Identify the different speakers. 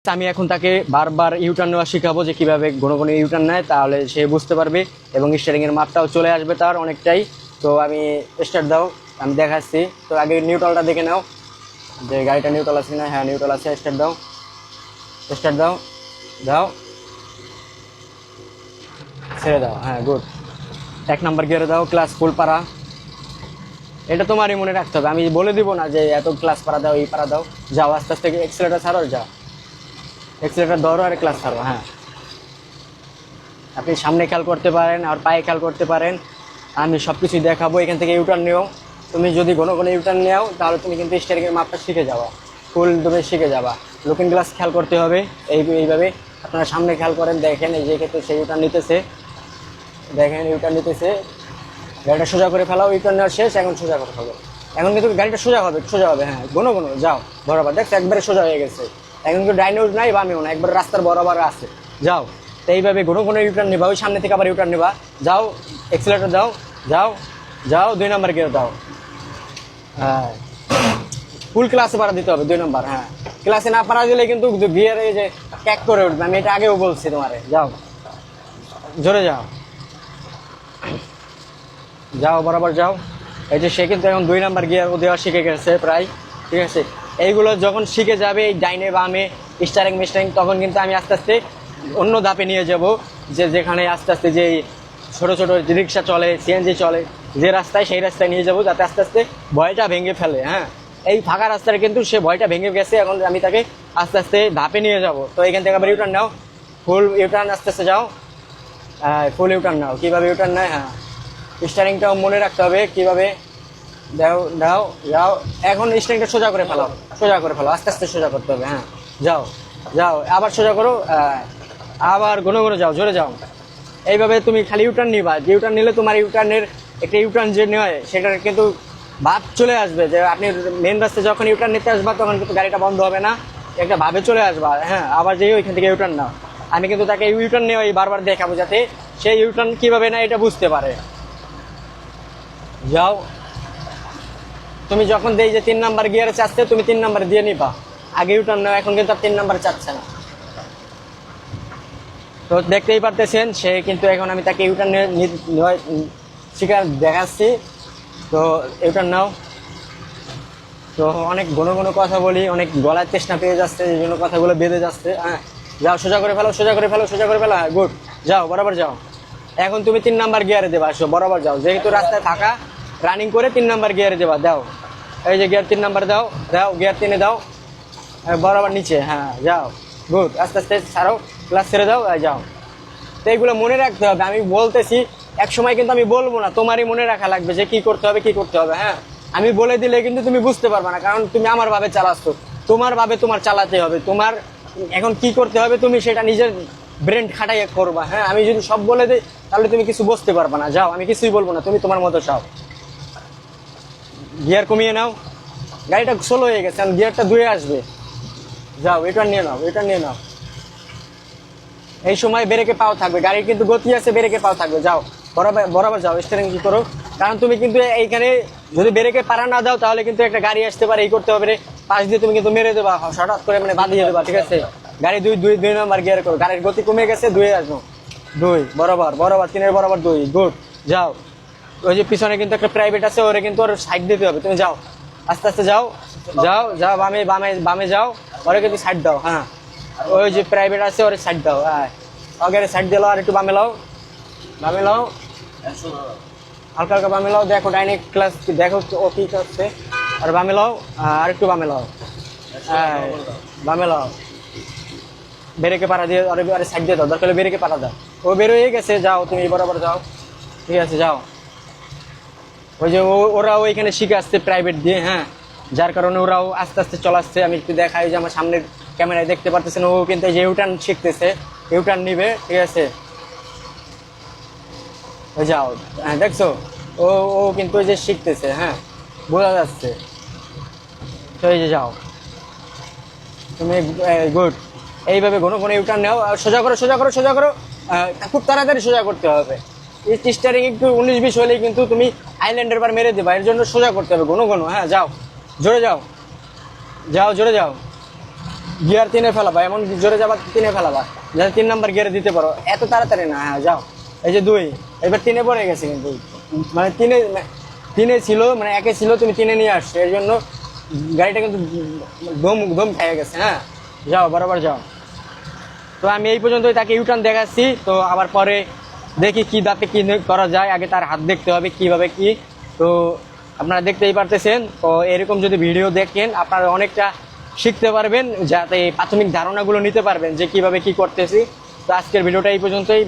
Speaker 1: আমি এখন তাকে বারবার ইউটার্ন নেওয়া শেখাবো যে কীভাবে ঘন ঘন ইউটার্ন নেয়, তাহলে সে বুঝতে পারবে এবং স্টিয়ারিংয়ের মাপটাও চলে আসবে তার অনেকটাই। তো আমি স্টার্ট দাও, আমি দেখাচ্ছি। তো আগে নিউট্রালটা দেখে নাও যে গাড়িটা নিউট্রাল আছে না। হ্যাঁ নিউট্রাল আছে। স্টার্ট দাও, স্টার্ট দাও, দাও, ছেড়ে দাও। হ্যাঁ গুড। 1 নাম্বার গিয়ারে দাও, ক্লাস ফুল পারা। এটা তোমারই মনে রাখতে হবে, আমি বলে দিব না যে এত ক্লাস পারা দাও, এই পারা দাও। যাও আস্তে আস্তে এক্সেলেটার ছাড়ো, যাও এক্সেলেটার ধরো আর ক্লাস ছাড়ো। হ্যাঁ আপনি সামনে খেয়াল করতে পারেন আর পায়ে খেয়াল করতে পারেন, আমি সব কিছুই দেখাবো। এখান থেকে ইউটার্ন নিও, তুমি যদি ঘন ঘন ইউটার্ন নেও তাহলে তুমি কিন্তু স্টিয়ারিংয়ের মাপটা শিখে যাবা, ফুল তুমি শিখে যাবা। লুকিং গ্লাস খেয়াল করতে হবে এইভাবে। আপনারা সামনে খেয়াল করেন, দেখেন এই যে ক্ষেত্রে সেই ইউটার্ন নিতেছে, দেখেন ইউটার্ন নিতেছে। গাড়িটা সোজা করে ফেলাও, ইউটার্ন নেওয়া শেষ, এখন সোজা করে ফেলো। এখন কিন্তু গাড়িটা সোজা হবে, সোজা হবে। হ্যাঁ ঘন ঘন যাও বরাবর, দেখছো একবারে সোজা হয়ে গেছে। এখন কিন্তু ডাইনেও নাই বামেও না, একবার রাস্তার বরাবর আছে। যাও তো এইভাবে ঘন ঘন ইউটার্ন নিবা, ওই সামনে থেকে আবার ইউটার্ন নিবা। যাও এক্সিলেটর দাও, যাও যাও 2 নাম্বার গিয়ার দাও। হ্যাঁ ফুল ক্লাসে পারা দিতে হবে 2 নাম্বার। হ্যাঁ ক্লাসে না পারা দিলে কিন্তু গিয়ারে যে ক্যাক করে উঠবে, আমি এটা আগেও বলছি তোমারে। যাও জোরে যাও, যাও বরাবর যাও। এই যে সে কিন্তু এখন 2 নাম্বার গিয়ার দেওয়া শিখে গেছে প্রায়, ঠিক আছে। এইগুলো যখন শিখে যাবে এই ডাইনে বামে স্টারিং মিস্টারিং, তখন কিন্তু আমি আস্তে আস্তে অন্য ধাপে নিয়ে যাব, যে যেখানে আস্তে আস্তে যে ছোটো ছোটো রিক্সা চলে, সিএনজি চলে, যে রাস্তায় সেই রাস্তায় নিয়ে যাব, যাতে আস্তে আস্তে ভয়টা ভেঙে ফেলে। হ্যাঁ এই ফাঁকা রাস্তায় কিন্তু সে ভয়টা ভেঙে গেছে, এখন আমি তাকে আস্তে আস্তে ধাপে নিয়ে যাব। তো এখান থেকে আবার ইউটার্ন নাও, ফুল ইউটার্ন আস্তে আস্তে যাও। হ্যাঁ ফুল ইউটার্ন নাও, কীভাবে ইউটার্ন নেয়। হ্যাঁ স্টারিংটাও মনে রাখতে হবে কীভাবে দাও, দাও যাও। এখন স্টারিংটা সোজা করে ফেলাও, সোজা করে ফেলো, আস্তে আস্তে সোজা করতে হবে। হ্যাঁ যাও যাও, আবার সোজা করো, আবার ঘন ঘন যাও, জোরে যাও। এইভাবে তুমি খালি ইউটার্ন নিবা, যে ইউটার্ন নিলে তোমার ইউটার্নের একটা ইউটার্ন যে নেয় সেটার কিন্তু ভাব চলে আসবে, যে আপনি মেন রাস্তায় যখন ইউটার্ন নিতে আসবা তখন কিন্তু গাড়িটা বন্ধ হবে না, একটা ভাবে চলে আসবা। হ্যাঁ আবার যেই ওইখান থেকে ইউটার্ন নাও। আমি কিন্তু তাকে ইউটার্ন নেওয়া বারবার দেখাবো, যাতে সেই ইউটার্ন কীভাবে না এটা বুঝতে পারে। যাও তুমি যখন দেই যে 3 নাম্বার গিয়ারে চাচ্ছে, তুমি 3 নাম্বার দিয়ে নিবা, আগে ইউটার্ন নাও। এখন কিন্তু আর 3 নাম্বার চাচ্ছে না। তো দেখতেই পারতেছেন সে কিন্তু এখন আমি তাকে ইউটার্ন শিকার দেখাচ্ছি। তো ইউটার্ন নাও। তো অনেক ঘন ঘন কথা বলি, অনেক গলার চেষ্টা পেয়ে যাচ্ছে, এই জন্য কথাগুলো বেঁধে যাচ্ছে। হ্যাঁ যাও সোজা করে ফেলো, সোজা করে ফেলো, সোজা করে ফেলো। হ্যাঁ গুড, যাও বরাবর যাও। এখন তুমি 3 নাম্বার গিয়ারে দেবা, আসো বরাবর যাও, যেহেতু রাস্তায় থাকা রানিং করে 3 নাম্বার গিয়ারে দেবা। দাও এই যে গিয়ার 3 নাম্বার দাও, দাও গিয়ার 3-এ দাও, বরাবর নিচে। হ্যাঁ যাও গুড, আস্তে আস্তে ছাড়ো, ক্লাস ছেড়ে দাও, যাও। তো এইগুলো মনে রাখতে হবে, আমি বলতেছি এক সময় কিন্তু আমি বলবো না, তোমারই মনে রাখা লাগবে যে কি করতে হবে, কি করতে হবে। হ্যাঁ আমি বলে দিলে কিন্তু তুমি বুঝতে পারবে না, কারণ তুমি আমার ভাবে চালাচ্ছ, তোমার ভাবে তোমার চালাতে হবে। তোমার এখন কি করতে হবে তুমি সেটা নিজের ব্রেন খাটাইয়ে করবা। হ্যাঁ আমি যদি সব বলে দিই তাহলে তুমি কিছু বুঝতে পারবে না। যাও আমি কিছুই বলবো না, তুমি তোমার মতো চাও। গিয়ার কমিয়ে নাও, গাড়িটা স্লো হয়ে গেছে, গিয়ারটা 2-এ আসবে। যাও এটা নিয়ে নাও, এটা নিয়ে নাও। এই সময় ব্রেকে পাও থাকবে, গাড়ির কিন্তু গতি আছে, ব্রেকে পাও থাকবে। যাও বরাবর বরাবর যাও, স্টিয়ারিং কি করো, কারণ তুমি কিন্তু এইখানে যদি ব্রেকে পাড়া না দাও তাহলে কিন্তু একটা গাড়ি আসতে পারে, এই করতে হবে রে, পাশ দিয়ে তুমি কিন্তু মেরে দেবা, হঠাৎ করে মানে বাঁধিয়ে দেবা, ঠিক আছে। গাড়ি 2 নাম্বার গিয়ার করো, গাড়ির গতি কমে গেছে, 2-এ আসবো, 2 বরাবর বরাবর, 3-এর বরাবর 2, গুড। যাও ওই যে পিছনে কিন্তু একটা প্রাইভেট আছে, ওরে কিন্তু ওর সাইড দিতে হবে, তুমি যাও আস্তে আস্তে যাও, যাও যাও বামে বামে বামে যাও, ওরে কিন্তু সাইড দাও। হ্যাঁ ওই যে প্রাইভেট আছে ওরে সাইড দাও। হ্যাঁ ওকে সাইড দিলো, আর একটু বামে লাও, বামে লাও, হালকা হালকা বামে লাও। দেখো ডাইনেক্ট ক্লাস দেখো ও কি করছে, আর বামে লাও, আর একটু বামে লাও। হ্যাঁ বামে লাও, ব্রেকে পাড়া দিয়ে আরে সাইড দিয়ে দাও, দরকার হলে ব্রেকে পাড়া দাও। ও বেরোয় গেছে, যাও তুমি বরাবর যাও, ঠিক আছে যাও। ওই যে ওরা ওইখানে শিখে আসছে প্রাইভেট দিয়ে। হ্যাঁ যার কারণে ওরাও আস্তে আস্তে চলাচ্ছে। আমি একটু দেখাই, যে আমার সামনের ক্যামেরায় দেখতে পারতেছেন, ও কিন্তু এই যে ইউটার্ন শিখতেছে, ইউটার্ন নিবে, ঠিক আছে। যাও হ্যাঁ দেখছো ও ও কিন্তু ওই যে শিখতেছে, হ্যাঁ বোঝা যাচ্ছে। তো এই যে যাও তুমি, গুড। এইভাবে ঘন ঘন ইউটার্ন নাও, সোজা করো সোজা করো সোজা করো, খুব তাড়াতাড়ি সোজা করতে হবে। স্টারিং একটু 19-20 হলেই কিন্তু তুমি আইল্যান্ডের বার মেরে দেবা, এর জন্য সোজা করতে হবে ঘন ঘন। হ্যাঁ যাও জোরে যাও, যাও জোরে যাও। গিয়ার 3-এ ফেলাবা, এমন জোরে যাবা 3-এ ফেলাবা, যাতে 3 নাম্বার গিয়ারে দিতে পারো, এত তাড়াতাড়ি না। হ্যাঁ যাও, এই যে 2, এবার 3-এ পড়ে গেছে কিন্তু, মানে 3-এ ছিল, মানে 1-এ ছিল, তুমি 3-এ নিয়ে আসছো, এর জন্য গাড়িটা কিন্তু দম খেয়ে গেছে। হ্যাঁ যাও, বরাবর যাও। তো আমি এই পর্যন্তই তাকে ইউটার্ন দেখাচ্ছি, তো আবার পরে দেখি কি দাঁতে কি করা যায়, আগে তার হাত দেখতে হবে কিভাবে কি। তো আপনারা দেখতেই পারতেছেন, তো এরকম যদি ভিডিও দেখেন আপনারা অনেকটা শিখতে পারবেন, যাতে প্রাথমিক ধারণাগুলো নিতে পারবেন যে কিভাবে কি করতেছি। তো আজকের ভিডিওটা এই পর্যন্তই।